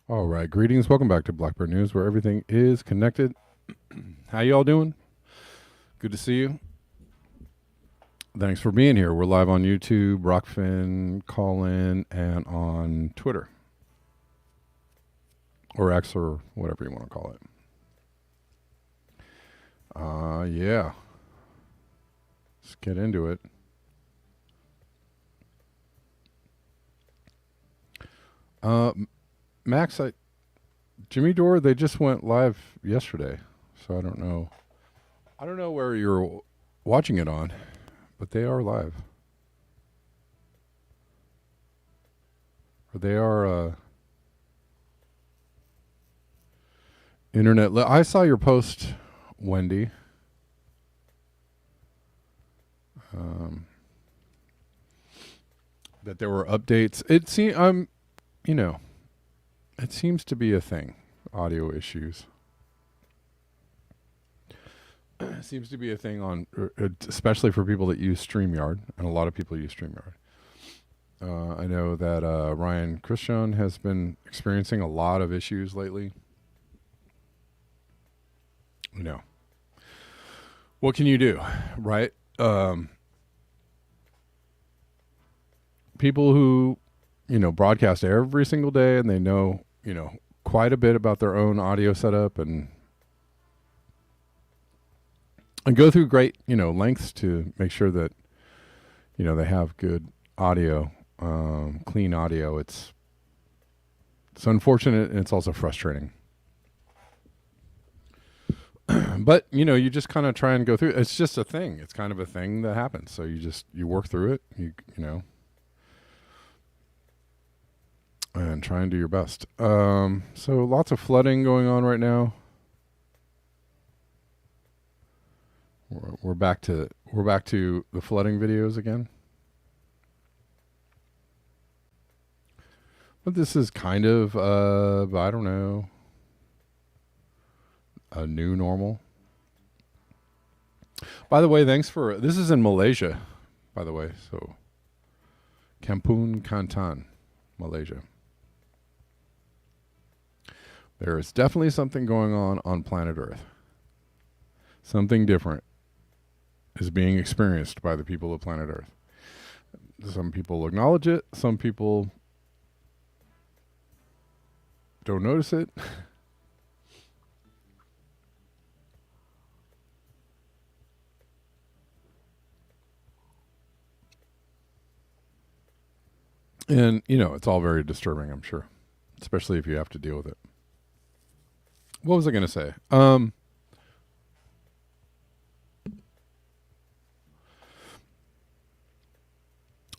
All right, greetings. Welcome back to Blackbird News, where everything is connected. How you all doing? Good to see you. Thanks for being here. We're live on YouTube, Rockfin, Callin, and on Twitter or X or whatever you want to call it. Yeah. Let's get into it. Max, Jimmy Dore, they just went live yesterday, so I don't know. I don't know where you're watching it on, but they are live. Or they are internet. I saw your post, Wendy. That there were updates. It seems it seems to be a thing. Audio issues. It seems to be a thing especially for people that use StreamYard, and a lot of people use StreamYard. I know that Ryan Christian has been experiencing a lot of issues lately. What can you do, right? People who, broadcast every single day and they know, quite a bit about their own audio setup and go through great, lengths to make sure that, they have good audio, clean audio. It's unfortunate and it's also frustrating. But, you just kind of try and go through. It's just a thing. It's kind of a thing that happens. So you work through it, and try and do your best. So lots of flooding going on right now. We're back to the flooding videos again. But this is kind of I don't know, a new normal. By the way, this is in Malaysia, by the way. So Kampung Kantan, Malaysia. There is definitely something going on planet Earth. Something different is being experienced by the people of planet Earth. Some people acknowledge it. Some people don't notice it. And, it's all very disturbing, I'm sure, especially if you have to deal with it. What was I going to say? Oh,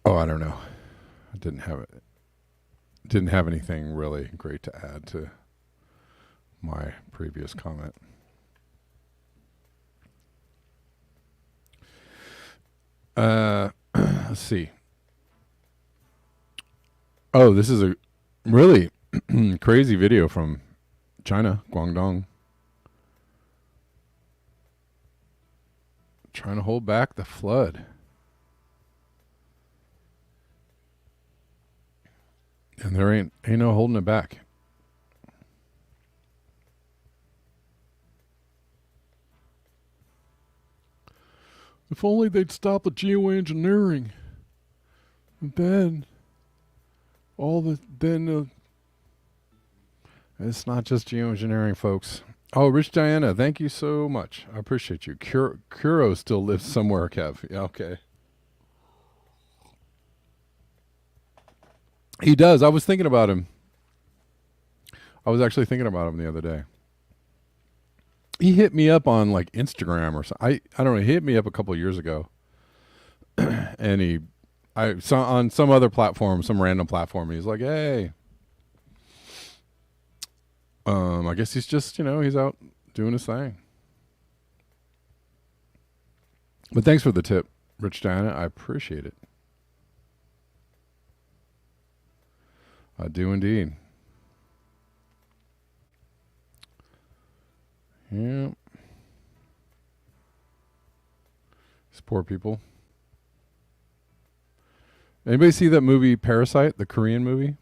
I don't know. I didn't have anything really great to add to my previous comment. Let's see. Oh, this is a really crazy video from China, Guangdong. Trying to hold back the flood. And there ain't no holding it back. If only they'd stop the geoengineering. And then it's not just geoengineering, folks. Oh, Rich Diana, thank you so much. I appreciate you. Kuro still lives somewhere, Kev. Yeah, okay. He does. I was thinking about him. I was actually thinking about him the other day. He hit me up on like Instagram or something. I don't know. He hit me up a couple of years ago, and I saw on some other platform, some random platform. He's like, "Hey, I guess he's just he's out doing his thing." But thanks for the tip, Rich Diana. I appreciate it. I do indeed. Yeah. These poor people. Anybody see that movie Parasite, the Korean movie?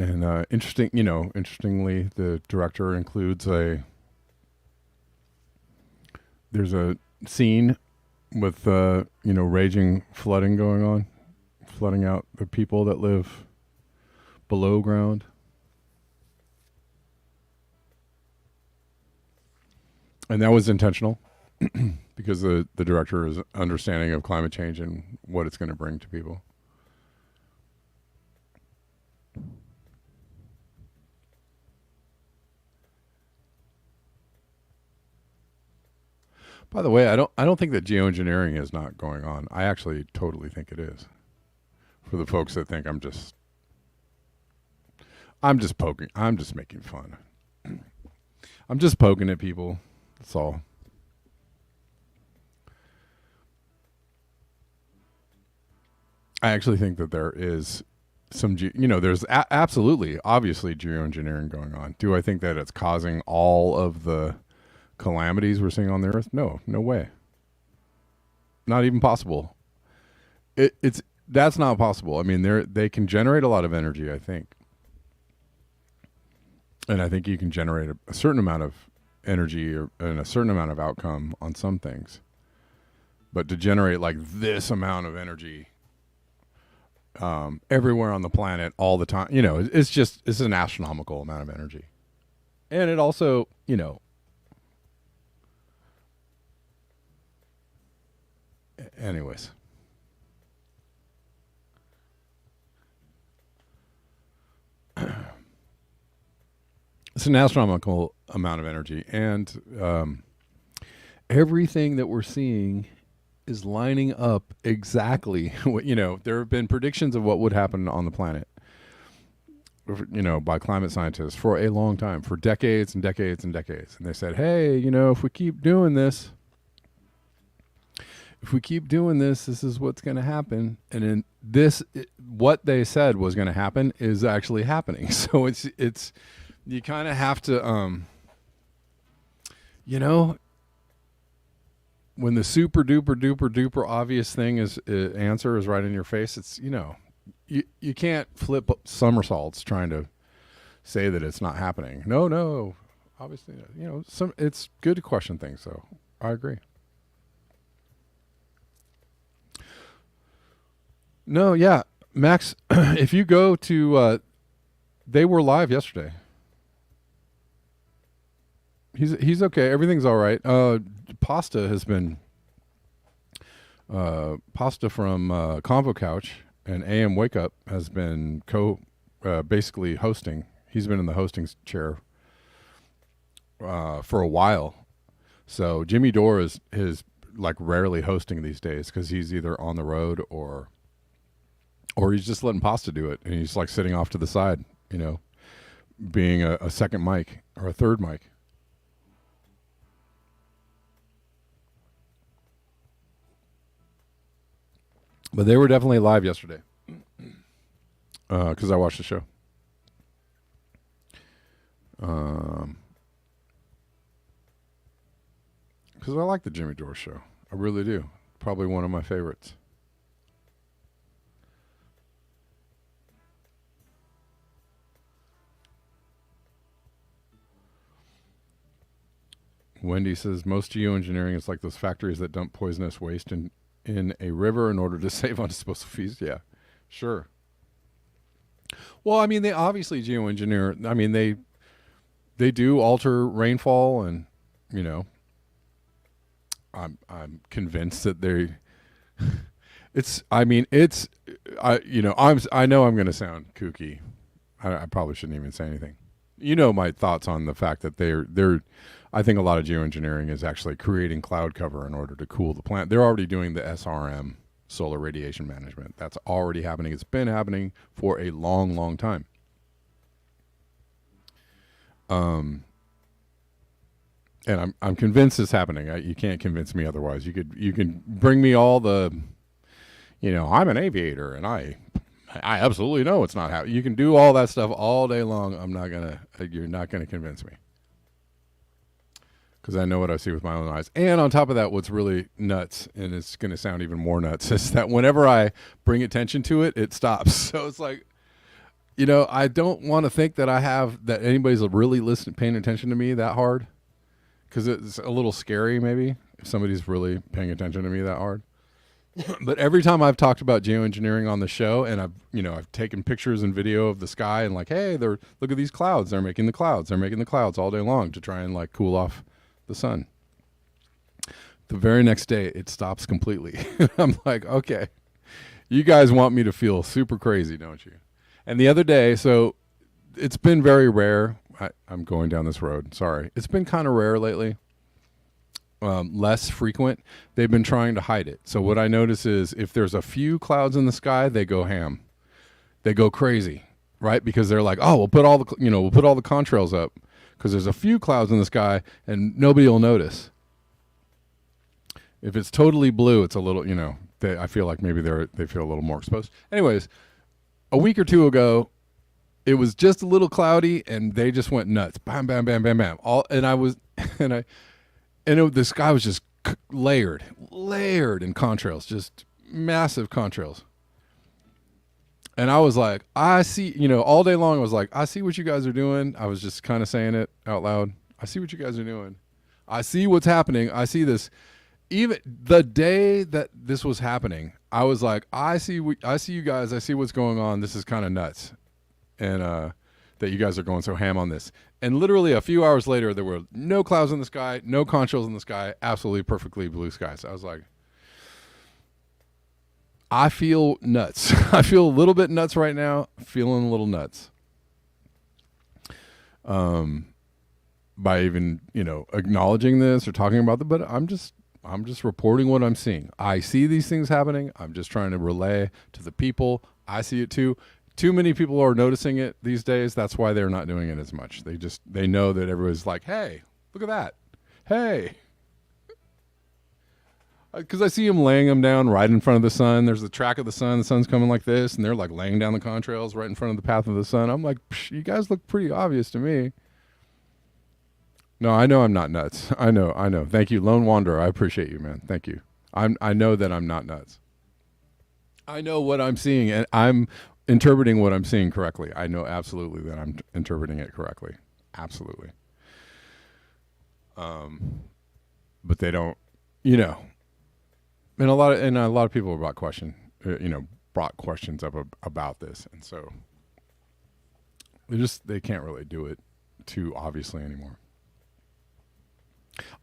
And interestingly, the director includes there's a scene with raging flooding going on, flooding out the people that live below ground. And that was intentional because the director is understanding of climate change and what it's going to bring to people. By the way, I don't think that geoengineering is not going on. I actually totally think it is. For the folks that think I'm just poking, I'm just making fun. I'm just poking at people. That's all. I actually think that there is there's absolutely, obviously, geoengineering going on. Do I think that it's causing all of the calamities we're seeing on the earth? No way. Not even possible. It's that's not possible. I mean, they can generate a lot of energy, I think, and I think you can generate a certain amount of energy and a certain amount of outcome on some things, but to generate like this amount of energy everywhere on the planet all the time, it's an astronomical amount of energy, and it also, anyways. It's an astronomical amount of energy, and everything that we're seeing is lining up exactly. There have been predictions of what would happen on the planet, by climate scientists for a long time, for decades and decades and decades. And they said, hey, if we keep doing this, this is what's going to happen. And then what they said was going to happen is actually happening. So it's you kind of have to, when the super duper duper duper obvious thing answer is right in your face, it's, you can't flip somersaults trying to say that it's not happening. No, obviously, it's good to question things. So I agree. No, yeah, Max, if you go to, they were live yesterday. He's okay. Everything's all right. Pasta has been Pasta from Convo Couch and AM Wake Up has been basically hosting. He's been in the hosting chair for a while. So Jimmy Dore is like rarely hosting these days because he's either on the road or he's just letting Pasta do it, and he's like sitting off to the side, being a second mic or a third mic. But they were definitely live yesterday because I watched the show. Because I like the Jimmy Dore show. I really do. Probably one of my favorites. Wendy says most geoengineering is like those factories that dump poisonous waste in a river in order to save on disposal fees. Yeah, sure. Well, I mean, they obviously geoengineer. I mean, they do alter rainfall, and I'm convinced that they. I know I'm going to sound kooky. I probably shouldn't even say anything. My thoughts on the fact that they're. I think a lot of geoengineering is actually creating cloud cover in order to cool the planet. They're already doing the SRM, solar radiation management. That's already happening. It's been happening for a long, long time. And I'm convinced it's happening. You can't convince me otherwise. You can bring me all the, I'm an aviator and I absolutely know it's not happening. You can do all that stuff all day long. You're not gonna convince me. Because I know what I see with my own eyes. And on top of that, what's really nuts, and it's going to sound even more nuts, is that whenever I bring attention to it, it stops. So it's like, I don't want to think that that anybody's really listening, paying attention to me that hard, because it's a little scary maybe if somebody's really paying attention to me that hard. But every time I've talked about geoengineering on the show, and I've taken pictures and video of the sky, and like, hey, look at these clouds. They're making the clouds. They're making the clouds all day long to try and like cool off the sun. The very next day, it stops completely. I'm like, okay, you guys want me to feel super crazy, don't you? And the other day, so it's been very rare. I'm going down this road. Sorry. It's been kind of rare lately. Less frequent. They've been trying to hide it. So what I notice is if there's a few clouds in the sky, they go ham. They go crazy, right? Because they're like, oh, we'll put all the contrails up because there's a few clouds in the sky and nobody will notice. If it's totally blue, it's a little, I feel like maybe they feel a little more exposed. Anyways, a week or two ago, it was just a little cloudy, and they just went nuts. Bam, bam, bam, bam, bam. The sky was just layered in contrails, just massive contrails. And I was like, I see, all day long I was like, I see what you guys are doing. I was just kind of saying it out loud. I see what you guys are doing. I see what's happening. I see this. Even the day that this was happening, I was like, I see you guys. I see what's going on. This is kind of nuts. And that you guys are going so ham on this. And literally a few hours later, there were no clouds in the sky, no contrails in the sky, absolutely perfectly blue skies. I was like, I feel nuts. I feel a little bit nuts right now. Feeling a little nuts. By even, acknowledging this or talking about it, but I'm just reporting what I'm seeing. I see these things happening. I'm just trying to relay to the people. I see it too. Too many people are noticing it these days. That's why they're not doing it as much. They know that everybody's like, hey, look at that. Hey. Because I see them laying them down right in front of the sun. There's the track of the sun. The sun's coming like this, and they're like laying down the contrails right in front of the path of the sun. I'm like, you guys look pretty obvious to me. No, I know I'm not nuts. I know. Thank you, Lone Wanderer. I appreciate you, man. Thank you. I know that I'm not nuts. I know what I'm seeing, and I'm interpreting what I'm seeing correctly. I know absolutely that I'm interpreting it correctly. Absolutely. But they don't, and a lot of people brought questions up about this, and so they can't really do it too obviously anymore.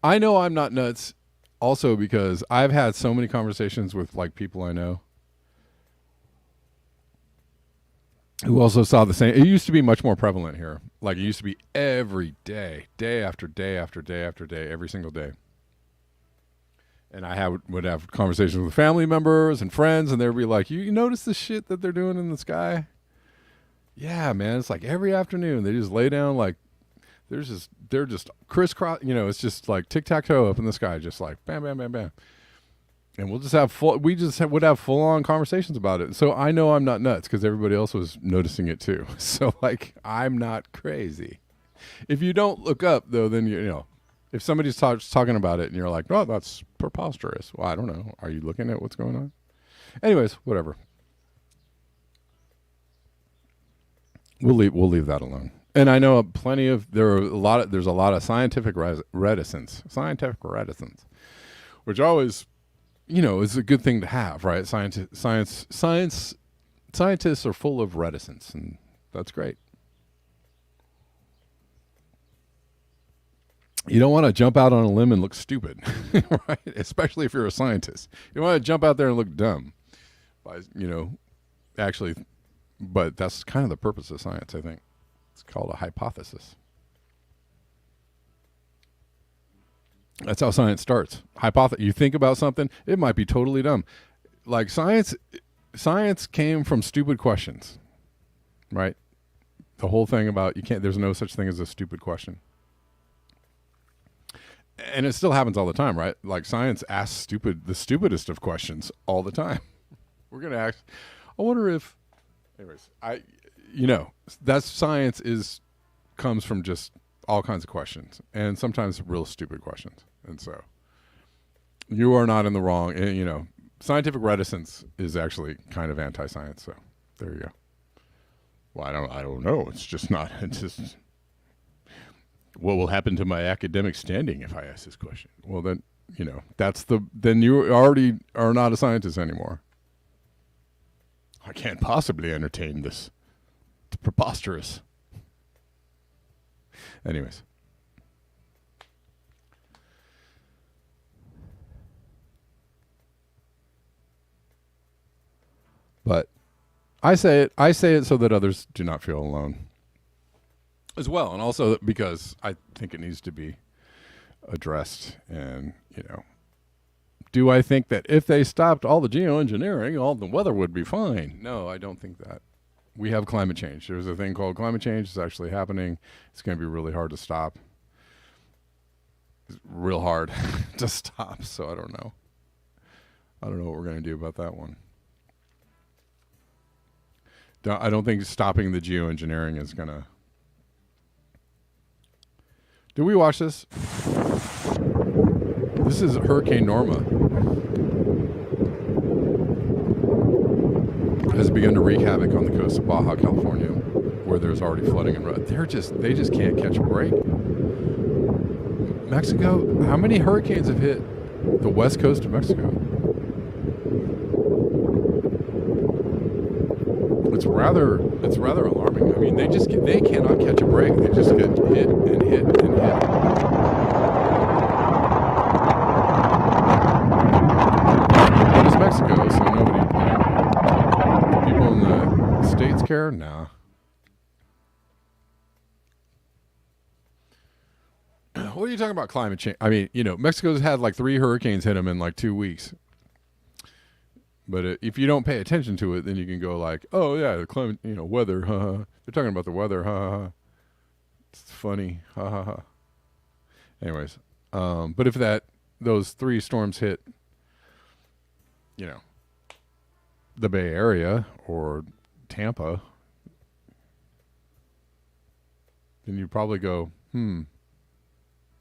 I know I'm not nuts also because I've had so many conversations with like people I know who also saw the same. It used to be much more prevalent here. Like it used to be every day, day after day after day after day, every single day. And I would have conversations with family members and friends, and they'd be like, you notice the shit that they're doing in the sky? Yeah, man. It's like every afternoon they just lay down like they're just crisscross, it's just like tic-tac-toe up in the sky, just like bam, bam, bam, bam. And we'll just would have full-on conversations about it. So I know I'm not nuts because everybody else was noticing it too. So like, I'm not crazy. If you don't look up though, then if somebody's talking about it and you're like, oh, that's preposterous. Well, I don't know. Are you looking at what's going on? Anyways, whatever. We'll leave that alone. And I know there's a lot of scientific reticence, which always, is a good thing to have, right? Scientists are full of reticence, and that's great. You don't want to jump out on a limb and look stupid, right? Especially if you're a scientist. You want to jump out there and look dumb, actually. But that's kind of the purpose of science, I think. It's called a hypothesis. That's how science starts. You think about something, it might be totally dumb. Like science came from stupid questions, right? The whole thing about there's no such thing as a stupid question. And it still happens all the time, right? Like science asks the stupidest of questions all the time. We're going to ask, I wonder if, anyways, that's science comes from just all kinds of questions and sometimes real stupid questions. And so you are not in the wrong. Scientific reticence is actually kind of anti-science. So there you go. Well, I don't know. It's just not. It's just what will happen to my academic standing if I ask this question. Well, then then you already are not a scientist anymore. I can't possibly entertain this. It's preposterous. Anyways. But I say it so that others do not feel alone as well. And also because I think it needs to be addressed. And, do I think that if they stopped all the geoengineering, all the weather would be fine? No, I don't think that. We have climate change. There's a thing called climate change. It's actually happening. It's going to be really hard to stop. It's real hard to stop. So I don't know. I don't know what we're going to do about that one. I don't think stopping the geoengineering is going to... Did we watch this? This is Hurricane Norma. Has begun to wreak havoc on the coast of Baja California, where there's already flooding and they just can't catch a break. Mexico, how many hurricanes have hit the west coast of Mexico? It's rather alarming. I mean, they cannot catch a break. They just get hit and hit and hit. What is Mexico? So nobody, people in the States care? Nah. What are you talking about climate change? I mean, Mexico's had like 3 hurricanes hit them in like 2 weeks. But if you don't pay attention to it, then you can go like, oh yeah, the climate, weather, ha ha. They're talking about the weather, ha ha ha. It's funny, ha ha ha. Anyways, but if those 3 storms hit, the Bay Area or Tampa, then you probably go,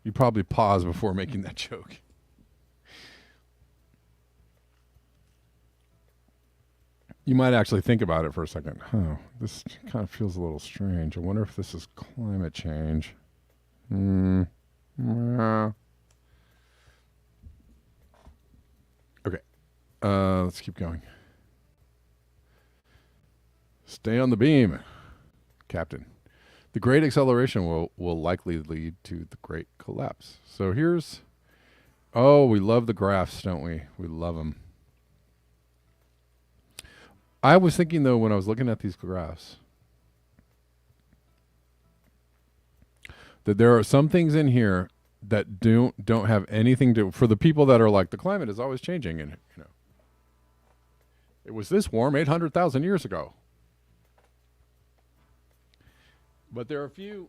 You probably pause before making that joke. You might actually think about it for a second. This kind of feels a little strange. I wonder if this is climate change. Okay. Let's keep going. Stay on the beam, Captain. The great acceleration will likely lead to the great collapse. So here's... Oh, we love the graphs, don't we? We love them. I was thinking, though, when I was looking at these graphs, that there are some things in here that don't have anything to... For the people that are like, the climate is always changing, and, it was this warm 800,000 years ago. But there are a few...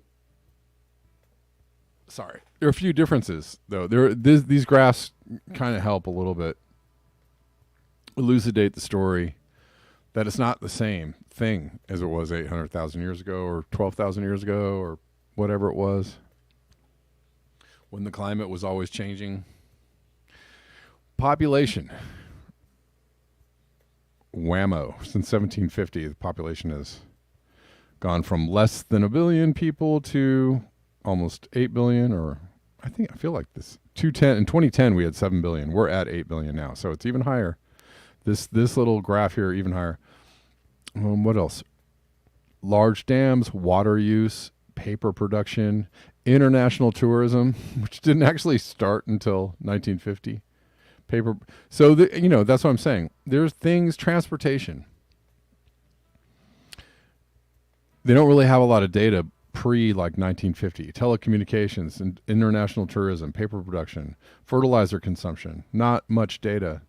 Sorry. There are a few differences, though. These graphs kind of help a little bit elucidate the story that it's not the same thing as it was 800,000 years ago or 12,000 years ago or whatever it was, when the climate was always changing. Population. Whammo. Since 1750, the population has gone from less than 1 billion people to almost 8 billion, or I feel like this. In 2010, we had 7 billion. We're at 8 billion now, so it's even higher. This little graph here, even higher. What else? Large dams, water use, paper production, international tourism, which didn't actually start until 1950. Paper. So, that's what I'm saying. There's things, transportation. They don't really have a lot of data pre-like 1950. Telecommunications and international tourism, paper production, fertilizer consumption. Not much data.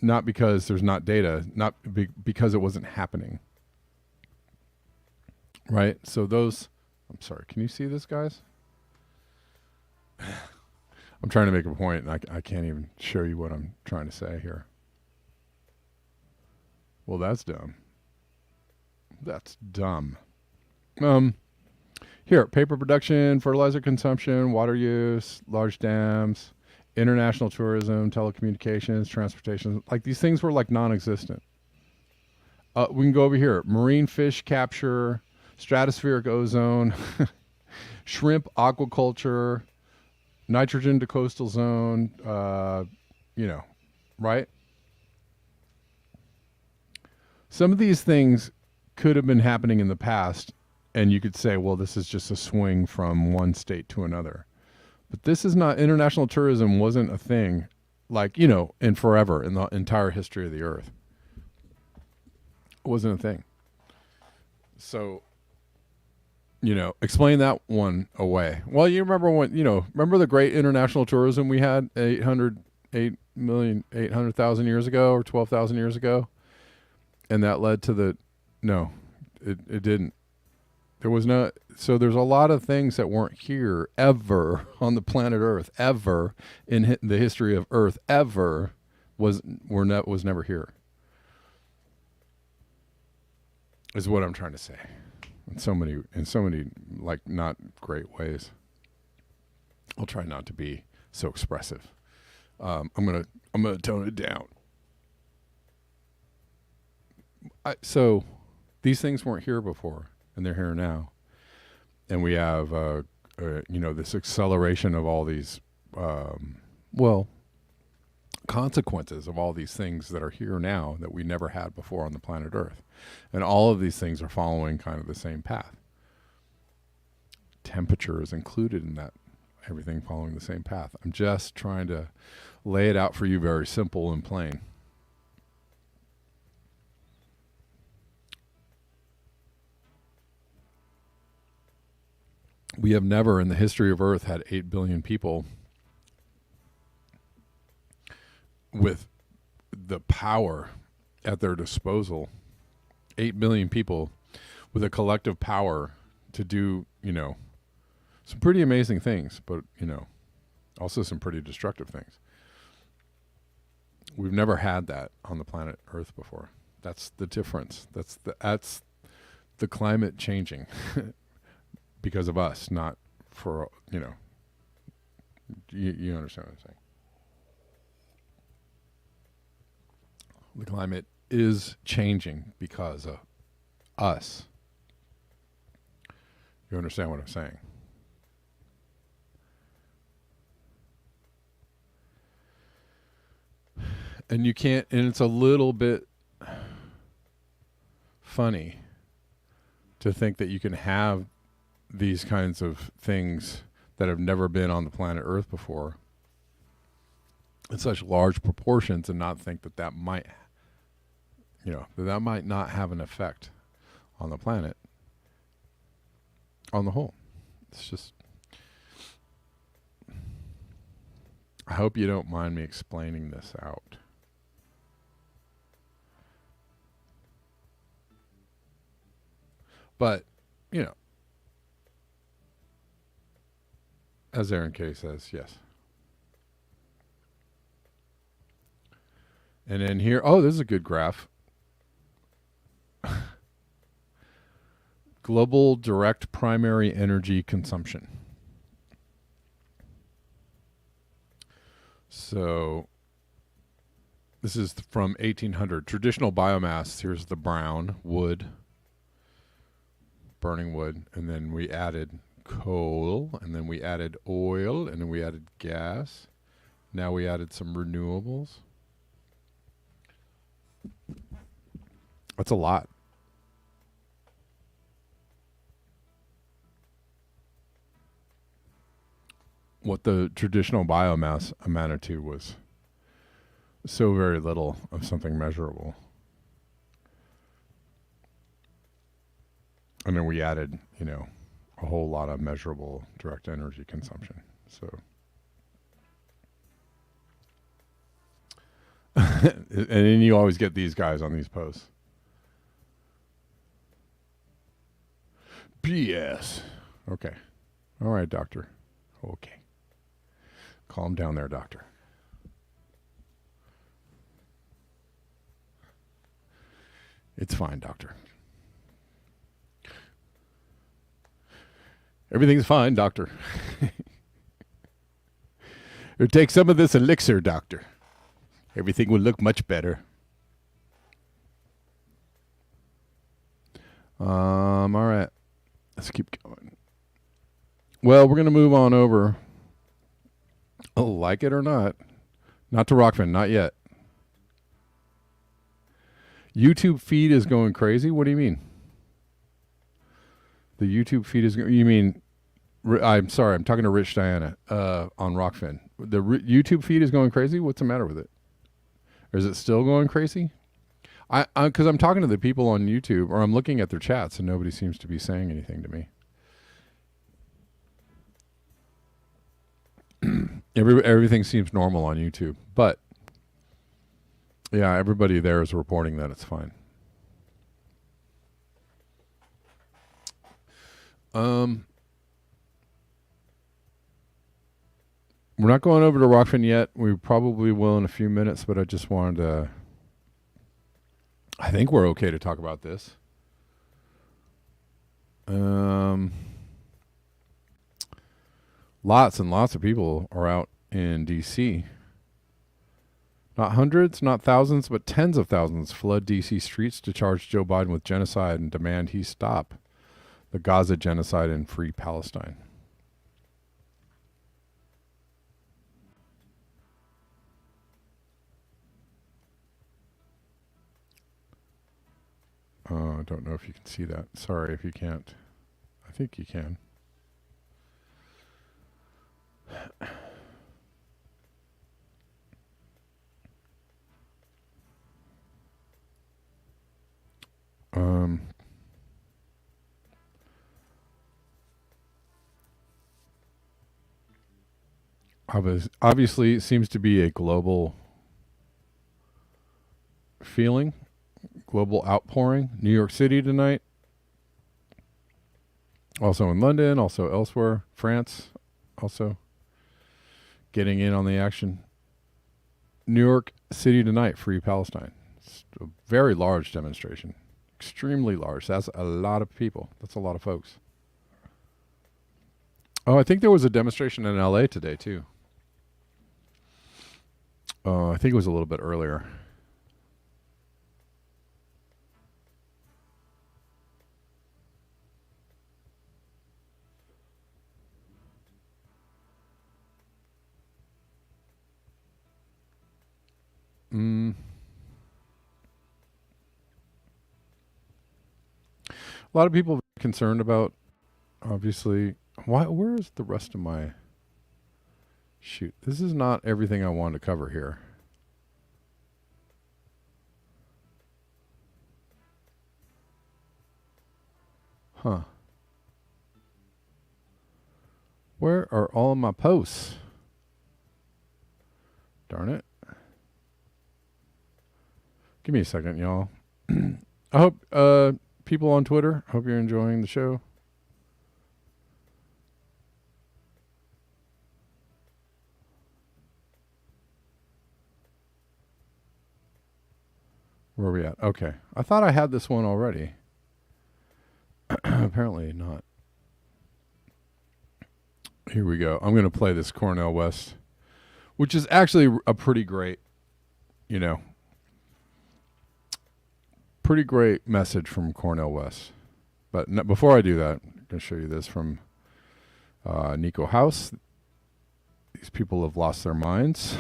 Not because there's not data, because it wasn't happening. Right? So those... I'm sorry, can you see this, guys? I'm trying to make a point, and I can't even show you what I'm trying to say here. Well, that's dumb. That's dumb. Here, paper production, fertilizer consumption, water use, large dams, international tourism, telecommunications, transportation. Like, these things were like non-existent. We can go over here. Marine fish capture, stratospheric ozone, shrimp aquaculture, nitrogen to coastal zone. You know, right? Some of these things could have been happening in the past, and you could say, well, this is just a swing from one state to another. But this is not, international tourism wasn't a thing like, you know, in forever, in the entire history of the earth. It wasn't a thing. So, you know, explain that one away. Well, you remember when, you know, remember the great international tourism we had 800,000 years ago or 12,000 years ago? And that led to the, no, it didn't. There was no, so there's a lot of things that weren't here ever on the planet Earth, ever in the history of Earth, ever was never here. Is what I'm trying to say. In so many like not great ways. I'll try not to be so expressive. I'm gonna tone it down. So these things weren't here before, and they're here now, and we have you know, this acceleration of all these consequences of all these things that are here now that we never had before on the planet Earth, and all of these things are following kind of the same path. Temperature is included in that, everything following the same path. I'm just trying to lay it out for you very simple and plain. We have never in the history of Earth had 8 billion people with the power at their disposal. 8 billion people with a collective power to do, you know, some pretty amazing things, but, you know, also some pretty destructive things. We've never had that on the planet Earth before. That's the difference. That's the climate changing. Because of us, not for, you know, you understand what I'm saying. The climate is changing because of us. You understand what I'm saying? And you can't, and it's a little bit funny to think that you can have these kinds of things that have never been on the planet Earth before in such large proportions and not think that might, you know, that might not have an effect on the planet on the whole. It's just, I hope you don't mind me explaining this out. But, you know, as Aaron K says, yes. And then here, oh, this is a good graph. Global direct primary energy consumption. So this is from 1800. Traditional biomass, here's the brown wood, burning wood, and then we added coal, and then we added oil, and then we added gas. Now we added some renewables. That's a lot. What the traditional biomass amounted to was so very little of something measurable. And then we added, you know, a whole lot of measurable direct energy consumption. So, and then you always get these guys on these posts. BS. Okay. All right, doctor. Okay. Calm down there, doctor. It's fine, doctor. Everything's fine, doctor. Or take some of this elixir, doctor. Everything will look much better. All right. Let's keep going. Well, we're going to move on over. Oh, like it or not. Not to Rockfin, not yet. YouTube feed is going crazy? What do you mean? The YouTube feed is you mean I'm sorry, I'm talking to Rich Diana on Rockfin. The YouTube feed is going crazy? What's the matter with it? Or is it still going crazy? Because I'm talking to the people on YouTube, or I'm looking at their chats, and nobody seems to be saying anything to me. Everything seems normal on YouTube, but yeah, everybody there is reporting that it's fine. We're not going over to Rockfin yet. We probably will in a few minutes, but I just wanted to. I think we're okay to talk about this. Lots and lots of people are out in D.C. Not hundreds, not thousands, but tens of thousands flood D.C. streets to charge Joe Biden with genocide and demand he stop the Gaza genocide and free Palestine. I don't know if you can see that. Sorry if you can't. I think you can. Obviously, it seems to be a global feeling, global outpouring. New York City tonight, also in London, also elsewhere. France, also getting in on the action. New York City tonight, free Palestine. It's a very large demonstration, extremely large. That's a lot of people. That's a lot of folks. Oh, I think there was a demonstration in LA today too. I think it was a little bit earlier. A lot of people are concerned about, obviously, where is the rest of my, shoot, this is not everything I wanted to cover here. Huh. Where are all of my posts? Darn it. Give me a second, y'all. I hope, people on Twitter, hope you're enjoying the show. Where are we at? Okay. I thought I had this one already. Apparently not. Here we go. I'm going to play this Cornel West, which is actually a pretty great, pretty great message from Cornel West. But before I do that, I'm going to show you this from Nico House. These people have lost their minds.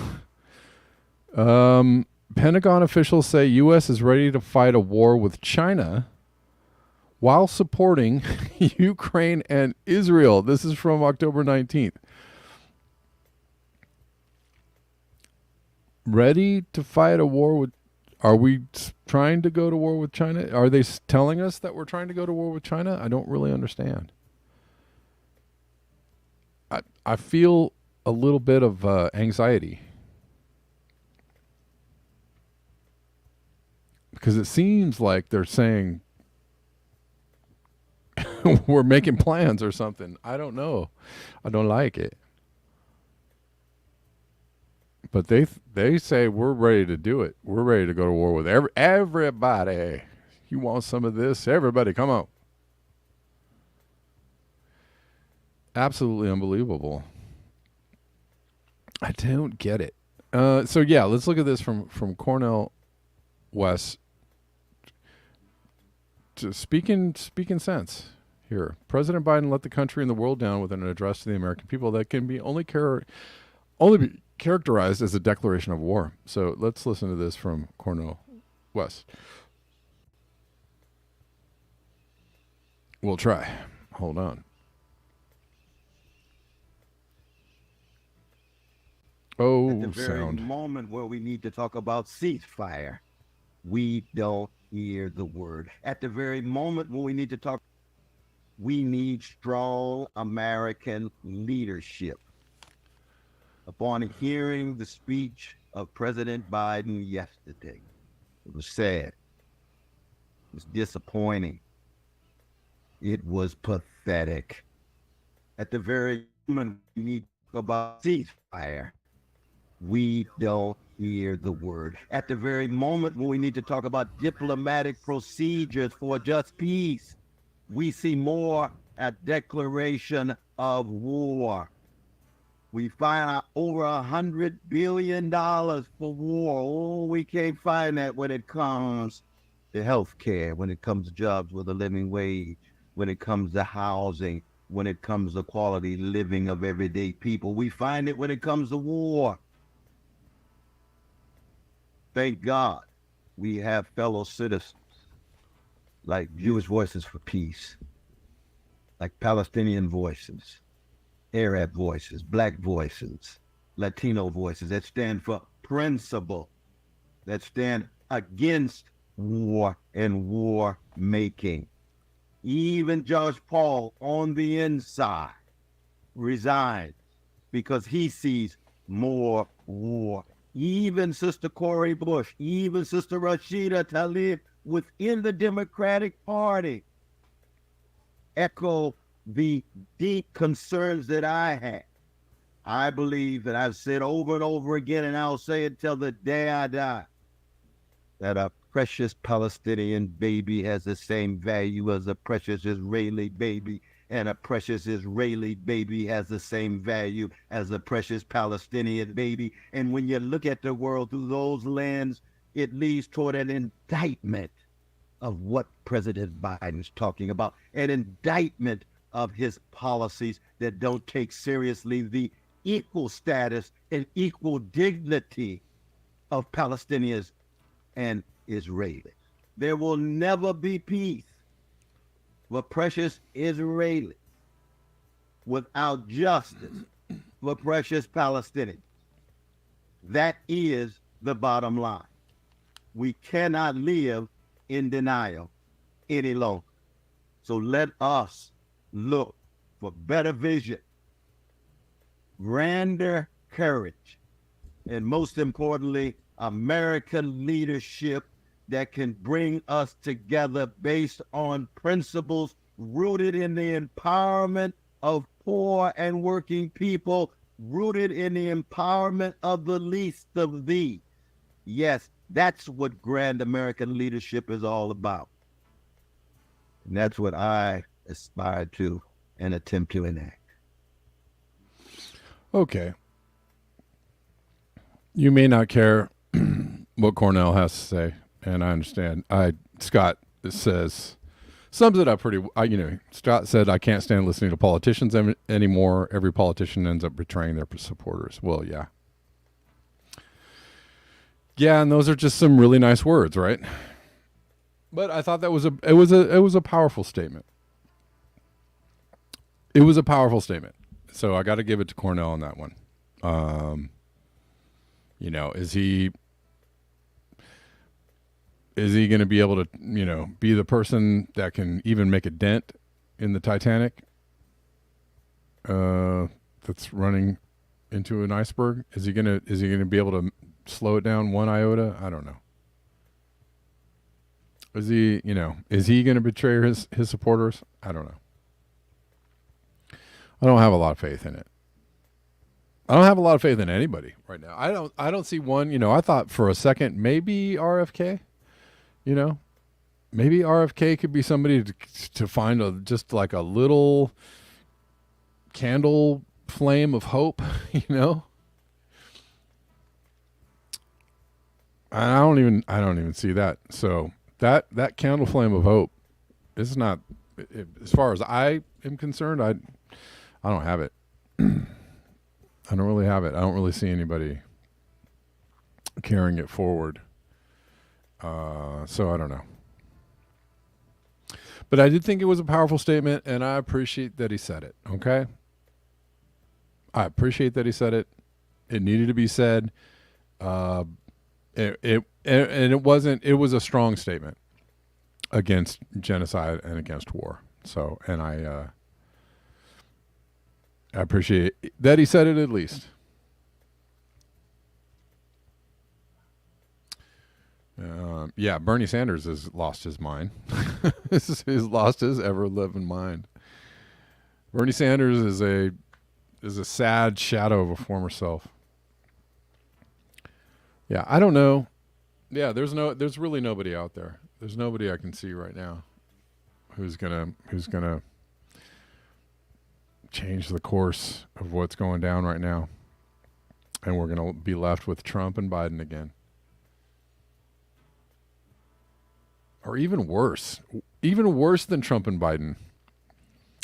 Pentagon officials say U.S. is ready to fight a war with China while supporting Ukraine and Israel. This is from October 19th. Ready to fight a war with... Are we trying to go to war with China? Are they telling us that we're trying to go to war with China? I don't really understand. I feel a little bit of anxiety. Because it seems like they're saying we're making plans or something. I don't know. I don't like it. But they say we're ready to do it. We're ready to go to war with everybody. You want some of this? Everybody, come on. Absolutely unbelievable. I don't get it. So yeah, let's look at this from Cornel West. speaking sense here. President Biden let the country and the world down with an address to the American people that can be only be characterized as a declaration of war. So let's listen to this from Cornel West. We'll try. Hold on. Oh, At the very sound. moment where we need to talk about ceasefire, we don't hear the word. At the very moment when we need to talk, we need strong American leadership. Upon hearing the speech of President Biden yesterday, it was sad. It was disappointing. It was pathetic. At the very moment we need to talk about ceasefire, we don't hear the word. At the very moment when we need to talk about diplomatic procedures for just peace, we see more a declaration of war. We find out over $100 billion for war. Oh, we can't find that when it comes to health care, when it comes to jobs with a living wage, when it comes to housing, when it comes to quality living of everyday people. We find it when it comes to war. Thank God we have fellow citizens like Jewish Voices for Peace, like Palestinian Voices, Arab Voices, Black Voices, Latino Voices that stand for principle, that stand against war and war making. Even Judge Paul on the inside resigns because he sees more war. Even Sister Cori Bush, even Sister Rashida Tlaib within the Democratic Party echo the deep concerns that I have. I believe that I've said over and over again, and I'll say it till the day I die, that a precious Palestinian baby has the same value as a precious Israeli baby, and a precious Israeli baby has the same value as a precious Palestinian baby. And when you look at the world through those lenses, it leads toward an indictment of what President Biden's talking about, an indictment of his policies that don't take seriously the equal status and equal dignity of Palestinians and Israelis. There will never be peace for precious Israelis without justice for precious Palestinians. That is the bottom line. We cannot live in denial any longer. So let us look for better vision, grander courage, and most importantly, American leadership that can bring us together based on principles rooted in the empowerment of poor and working people, rooted in the empowerment of the least of these. Yes, that's what grand American leadership is all about. And that's what I aspire to and attempt to enact. Okay. You may not care what Cornel has to say, and I understand. Scott sums it up pretty. Scott said, "I can't stand listening to politicians anymore. Every politician ends up betraying their supporters." Well, yeah, and those are just some really nice words, right? But I thought that was a powerful statement. It was a powerful statement. So I got to give it to Cornel on that one. Is he going to be able to, be the person that can even make a dent in the Titanic that's running into an iceberg? Is he going to be able to slow it down one iota? I don't know. Is he going to betray his supporters? I don't know. I don't have a lot of faith in it. I don't have a lot of faith in anybody right now. I don't see one, I thought for a second maybe RFK, maybe RFK could be somebody to find just like a little candle flame of hope, I don't even see that. So that candle flame of hope It's not. As far as I am concerned, I don't have it. I don't really have it. I don't really see anybody carrying it forward. So I don't know. But I did think it was a powerful statement, and I appreciate that he said it. Okay, I appreciate that he said it. It needed to be said. Uh, and it wasn't. It was a strong statement against genocide and against war. So, and I appreciate that he said it at least. Yeah, Bernie Sanders has lost his mind. He's lost his ever living mind. Bernie Sanders is a sad shadow of a former self. Yeah, I don't know. Yeah, there's really nobody out there. There's nobody I can see right now who's gonna change the course of what's going down right now, and we're gonna be left with Trump and Biden again. Or even worse than Trump and Biden.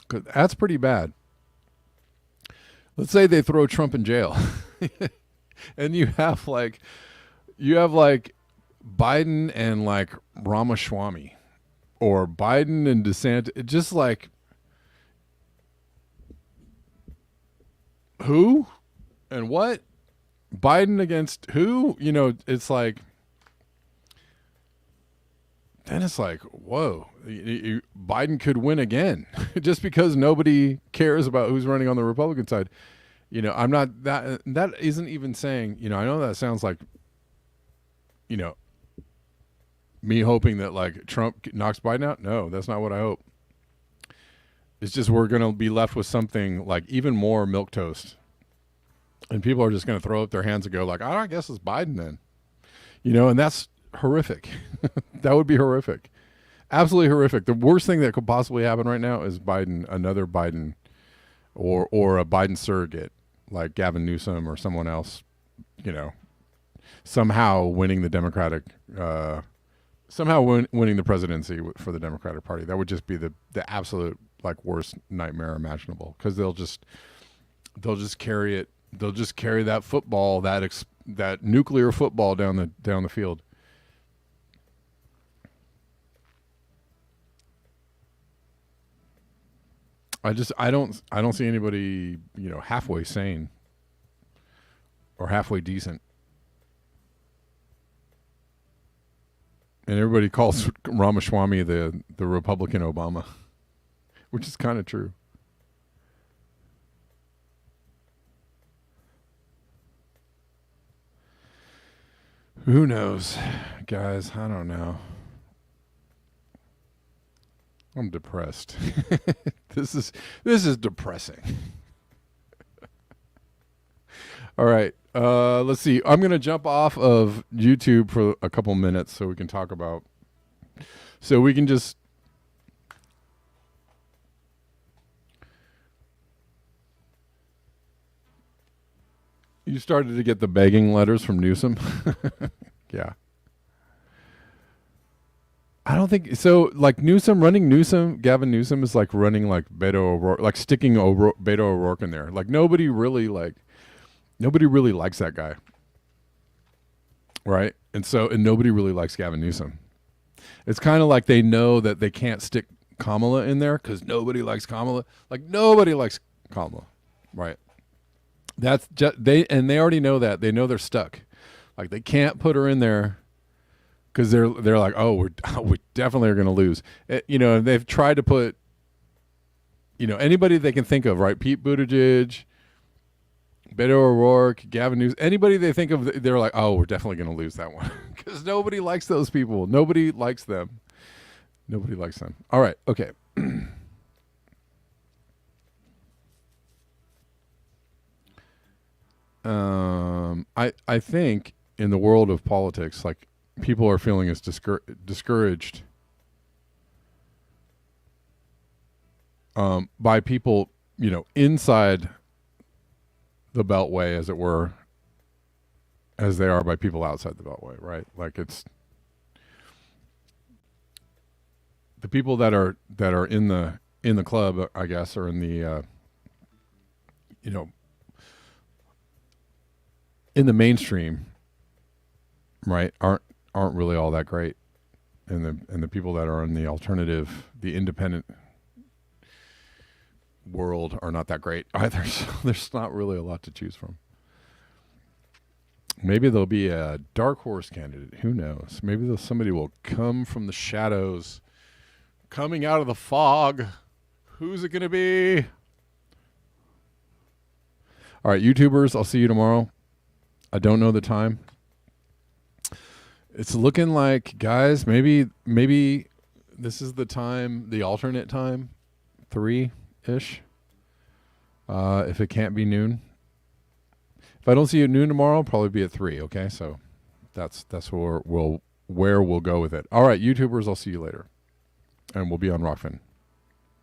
'Cause that's pretty bad. Let's say they throw Trump in jail, and you have like Biden and like Ramaswamy, or Biden and DeSantis. Just like who and what? Biden against who? You know, it's like. Then it's like, whoa, Biden could win again just because nobody cares about who's running on the Republican side. You know, I'm not that isn't even saying, you know, I know that sounds like, you know, me hoping that like Trump knocks Biden out. No, that's not what I hope. It's just we're going to be left with something like even more milquetoast. And people are just going to throw up their hands and go like, oh, I guess it's Biden then. You know, and that's horrific. That would be horrific. Absolutely horrific. The worst thing that could possibly happen right now is Biden, another Biden, or a Biden surrogate like Gavin Newsom or someone else, you know, somehow winning the Democratic, winning the presidency for the Democratic Party. That would just be the absolute like worst nightmare imaginable, because they'll just carry it. They'll just carry that football, that nuclear football down the field. I don't see anybody, you know, halfway sane or halfway decent. And everybody calls Ramaswamy the Republican Obama, which is kind of true. Who knows, guys? I don't know. I'm depressed. This is depressing. All right. Let's see. I'm going to jump off of YouTube for a couple minutes so we can talk about. So we can just. You started to get the begging letters from Newsom. Yeah. I don't think so. Like Gavin Newsom is like running like Beto O'Rourke, like sticking Beto O'Rourke in there. Like nobody really likes that guy, right? And nobody really likes Gavin Newsom. It's kind of like they know that they can't stick Kamala in there because nobody likes Kamala. Like nobody likes Kamala, right? That's just they already know that. They know they're stuck. Like they can't put her in there because they're like, oh, we definitely are going to lose. You know, they've tried to put, you know, anybody they can think of, right? Pete Buttigieg, Beto O'Rourke, Gavin Newsom, anybody they think of, they're like, oh, we're definitely going to lose that one because nobody likes those people. Nobody likes them. Nobody likes them. All right. Okay. I think in the world of politics, like people are feeling as discouraged by people, you know, inside the Beltway, as it were, as they are by people outside the Beltway, right? Like the people that are in the club, I guess, or in the you know, in the mainstream, right, aren't really all that great, and the people that are in the alternative, the independent world are not that great either. So there's not really a lot to choose from. Maybe there'll be a dark horse candidate. Who knows? Maybe somebody will come from the shadows, coming out of the fog. Who's it going to be? All right, YouTubers, I'll see you tomorrow. I don't know the time. It's looking like, guys, maybe this is the time, the alternate time, 3-ish. If it can't be noon. If I don't see you at noon tomorrow, I'll probably be at 3, okay? So that's where we'll go with it. All right, YouTubers, I'll see you later. And we'll be on Rockfin.